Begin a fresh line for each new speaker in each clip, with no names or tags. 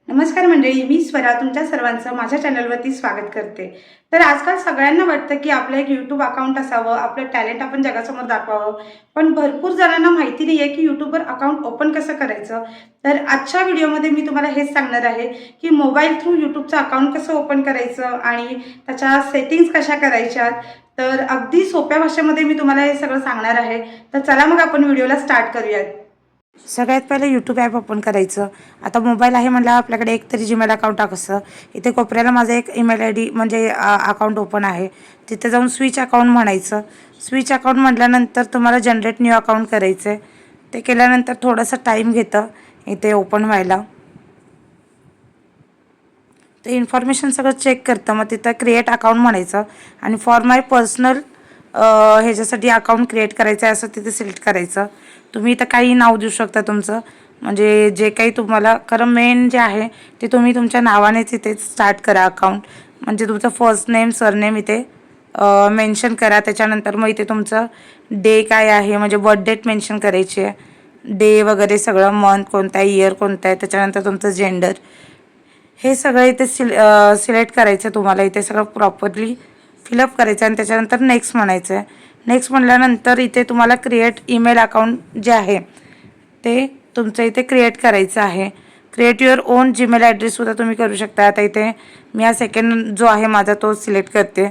नमस्कार मंडळी, मी स्वरा तुमच्या सर्वांचं माझ्या चॅनलवरती स्वागत करते। तर आजकाल सगळ्यांना वाटतं की आपलं एक यूट्यूब अकाउंट असावं, आपलं टॅलेंट आपण जगासमोर दाखवावं। पण भरपूर जणांना माहिती नाही आहे की यूट्यूबवर अकाउंट ओपन कसं करायचं। तर आजच्या व्हिडिओमध्ये मी तुम्हाला हेच सांगणार आहे की मोबाईल थ्रू यूट्यूबचं अकाउंट कसं ओपन करायचं आणि त्याच्या सेटिंग्स कशा करायच्या। तर अगदी सोप्या भाषेमध्ये मी तुम्हाला हे सगळं सांगणार आहे। तर चला मग आपण व्हिडिओला स्टार्ट करूयात। सगळ्यात पहिले यूट्यूब ॲप ओपन करायचं। आता मोबाईल आहे म्हटल्यावर आपल्याकडे एक तरी जीमेल अकाउंट असं इथे कोपऱ्याला माझं एक ईमेल आयडी म्हणजे अकाउंट ओपन आहे। तिथे जाऊन स्विच अकाउंट म्हणायचं। स्विच अकाउंट म्हटल्यानंतर तुम्हाला जनरेट न्यू अकाउंट करायचं आहे। ते केल्यानंतर थोडासा टाईम घेतं इथे ओपन व्हायला। ते इन्फॉर्मेशन सगळं चेक करतं। मग तिथं क्रिएट अकाउंट म्हणायचं आणि फॉर माय पर्सनल ह्याच्यासाठी अकाउंट क्रिएट करायचं आहे असं तिथे सिलेक्ट करायचं। तुम्ही इथं काही नाव देऊ शकता तुमचं, म्हणजे जे काही तुम्हाला खरं मेन जे आहे ते तुम्ही तुमच्या नावानेच इथे स्टार्ट करा अकाउंट। म्हणजे तुमचं फर्स्ट नेम सरनेम इथे मेन्शन करा। त्याच्यानंतर मग इथे तुमचं डे काय आहे म्हणजे बर्थ डेट मेन्शन करायची आहे, डे वगैरे सगळं, मंथ कोणता आहे, इयर कोणता आहे, त्याच्यानंतर तुमचं जेंडर हे सगळं इथे सिलेक्ट करायचं। तुम्हाला इथे सगळं प्रॉपरली फिलअप करायचं आणि त्याच्यानंतर नेक्स्ट म्हणायचं आहे। नेक्स्ट म्हटल्यानंतर इथे तुम्हाला क्रिएट ईमेल अकाउंट जे आहे ते तुमचं इथे क्रिएट करायचं आहे। क्रिएट युअर ओन जीमेल ॲड्रेससुद्धा तुम्ही करू शकता। आता इथे मी हा सेकंड जो आहे माझा तो सिलेक्ट करते।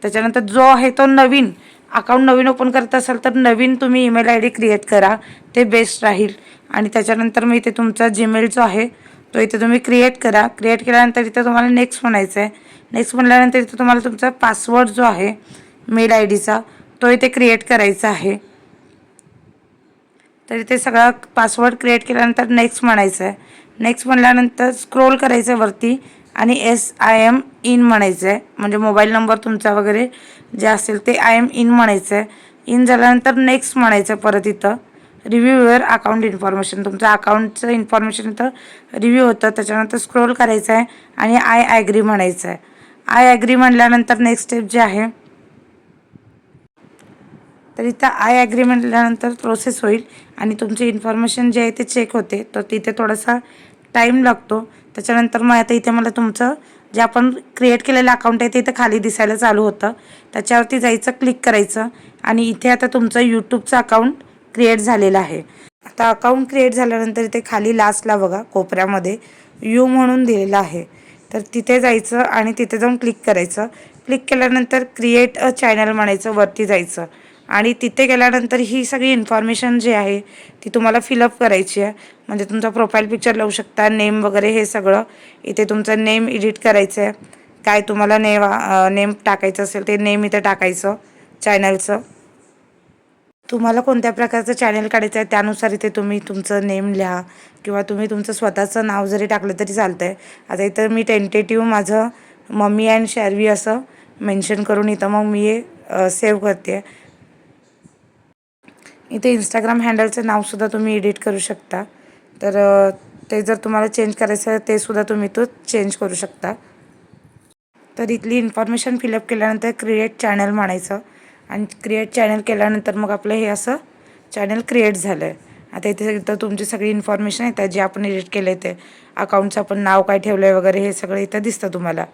त्याच्यानंतर जो आहे तो नवीन अकाउंट नवीन ओपन करत असाल तर नवीन तुम्ही ईमेल आय डी क्रिएट करा, ते बेस्ट राहील। आणि त्याच्यानंतर मग इथे तुमचा जीमेल जो आहे तो इथे तुम्ही क्रिएट करा। क्रिएट केल्यानंतर इथे तुम्हाला नेक्स्ट म्हणायचं आहे। नेक्स्ट म्हटल्यानंतर इथे तुम्हाला तुमचा पासवर्ड जो आहे मेल आय डीचा तो इथे क्रिएट करायचा आहे। तर इथे सगळा पासवर्ड क्रिएट केल्यानंतर नेक्स्ट म्हणायचं आहे। नेक्स्ट म्हटल्यानंतर स्क्रोल करायचं आहे वरती आणि SIM इन म्हणायचं आहे, म्हणजे मोबाईल नंबर तुमचा वगैरे जे असेल ते IM इन म्हणायचं आहे। इन झाल्यानंतर नेक्स्ट म्हणायचं परत इथं रिव्ह्यू युअर अकाउंट इन्फॉर्मेशन, तुमचं अकाउंटचं इन्फॉर्मेशन इथं रिव्ह्यू होतं। त्याच्यानंतर स्क्रोल करायचं आहे आणि आय ॲग्री म्हणायचं आहे। आय ॲग्री म्हटल्यानंतर नेक्स्ट स्टेप जे आहे तर इथं आय ॲग्री म्हटल्यानंतर प्रोसेस होईल आणि तुमची इन्फॉर्मेशन जे आहे ते चेक होते। तर तिथे थोडासा टाईम लागतो। त्याच्यानंतर मग आता इथे मला तुमचं जे आपण क्रिएट केलेलं अकाउंट आहे ते इथं खाली दिसायला चालू होतं, त्याच्यावरती जायचं, क्लिक करायचं आणि इथे आता तुमचं यूट्यूबचं अकाउंट क्रिएट झालेलं आहे। आता अकाउंट क्रिएट झाल्यानंतर इथे खाली लास्टला बघा कोपऱ्यामध्ये यू म्हणून दिलेलं आहे, तर तिथे जायचं आणि तिथे जाऊन क्लिक करायचं। क्लिक केल्यानंतर क्रिएट अ चॅनल म्हणायचं, वरती जायचं आणि तिथे गेल्यानंतर ही सगळी इन्फॉर्मेशन जी आहे ती तुम्हाला फिलअप करायची आहे। म्हणजे तुमचा प्रोफाईल पिक्चर लावू शकता, नेम वगैरे हे सगळं इथे तुमचं नेम एडिट करायचं आहे। काय तुम्हाला नेम टाकायचं असेल ते नेम इथे टाकायचं चॅनलचं। तुम्हाला कोणत्या प्रकारचं चॅनल काढायचं आहे त्यानुसार इथे तुम्ही तुमचं नेम लिहा किंवा तुम्ही तुमचं स्वतःचं नाव जरी टाकलं तरी चालतं आहे। आता इथं मी टेंटेटिव्ह माझं मम्मी अँड शर्वी असं मेन्शन करून इथं मग मी हे सेव्ह करते। इथे इंस्टाग्राम हँडलचं नावसुद्धा तुम्ही एडिट करू शकता, तर ते जर तुम्हाला चेंज करायचं आहे ते सुद्धा तुम्ही तो चेंज करू शकता। तर इथली इन्फॉर्मेशन फिलअप केल्यानंतर क्रिएट चॅनल म्हणायचं आणि क्रिएट चॅनल केल्यानंतर मग आपलं हे असं चॅनल क्रिएट झालं आहे। आता इथं तुमची सगळी इन्फॉर्मेशन येतात जे आपण एडिट केलं आहे ते, अकाउंटचं आपण नाव काय ठेवलं आहे वगैरे हे सगळं इथं दिसतं तुम्हाला।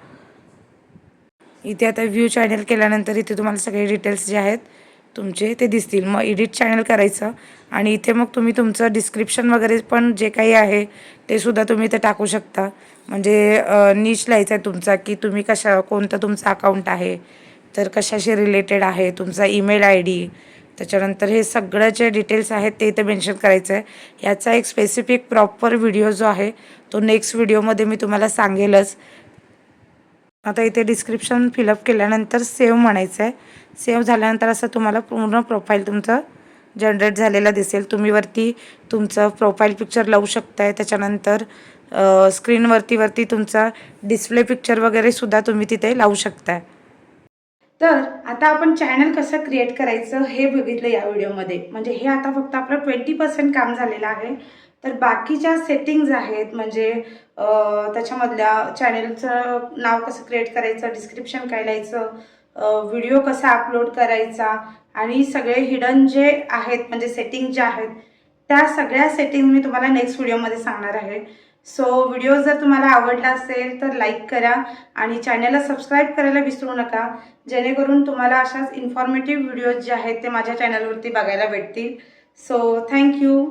इथे आता व्ह्यू चॅनल केल्यानंतर इथे तुम्हाला सगळे डिटेल्स जे आहेत तुमचे ते दिसतील। मग एडिट चॅनल करायचं आणि इथे मग तुम्ही तुमचं डिस्क्रिप्शन वगैरे पण जे काही आहे ते सुद्धा तुम्ही इथे टाकू शकता। म्हणजे नीच लिहायचं आहे तुमचा की तुम्ही कोणतं तुमचं अकाउंट आहे, तर कशाशी रिलेटेड आहे, तुमचा ईमेल आय डी, त्याच्यानंतर हे सगळं जे डिटेल्स आहेत ते इथे मेन्शन करायचं आहे। याचा एक स्पेसिफिक प्रॉपर व्हिडिओ जो आहे तो नेक्स्ट व्हिडिओमध्ये मी तुम्हाला सांगेलच। आता इथे डिस्क्रिप्शन फिलअप केल्यानंतर सेव्ह म्हणायचं आहे। सेव्ह झाल्यानंतर असं तुम्हाला पूर्ण प्रोफाईल तुमचं जनरेट झालेला दिसेल। तुम्ही वरती तुमचं प्रोफाईल पिक्चर लावू शकताय, त्याच्यानंतर स्क्रीनवरती तुमचा डिस्प्ले पिक्चर वगैरे सुद्धा तुम्ही तिथे लावू शकताय। तर आता आपण चॅनल कसं क्रिएट करायचं हे बघितलं या व्हिडिओमध्ये। म्हणजे हे आता फक्त आपलं 20% काम झालेलं आहे। तर बाकीच्या सेटिंग्ज आहेत, म्हणजे त्याच्यामधल्या चॅनलचं नाव कसं क्रिएट करायचं, डिस्क्रिप्शन काय लिहायचं, व्हिडिओ कसा अपलोड करायचा आणि सगळे हिडन जे आहेत म्हणजे सेटिंग ज्या आहेत त्या सगळ्या सेटिंग मी तुम्हाला नेक्स्ट व्हिडिओमध्ये सांगणार आहे। सो व्हिडिओ जर तुम्हाला आवडला असेल तर लाईक करा आणि चॅनलला सबस्क्राईब करायला विसरू नका, जेणेकरून तुम्हाला अशाच इन्फॉर्मेटिव्ह व्हिडिओज जे आहेत ते माझ्या चॅनलवरती बघायला भेटतील. So thank you.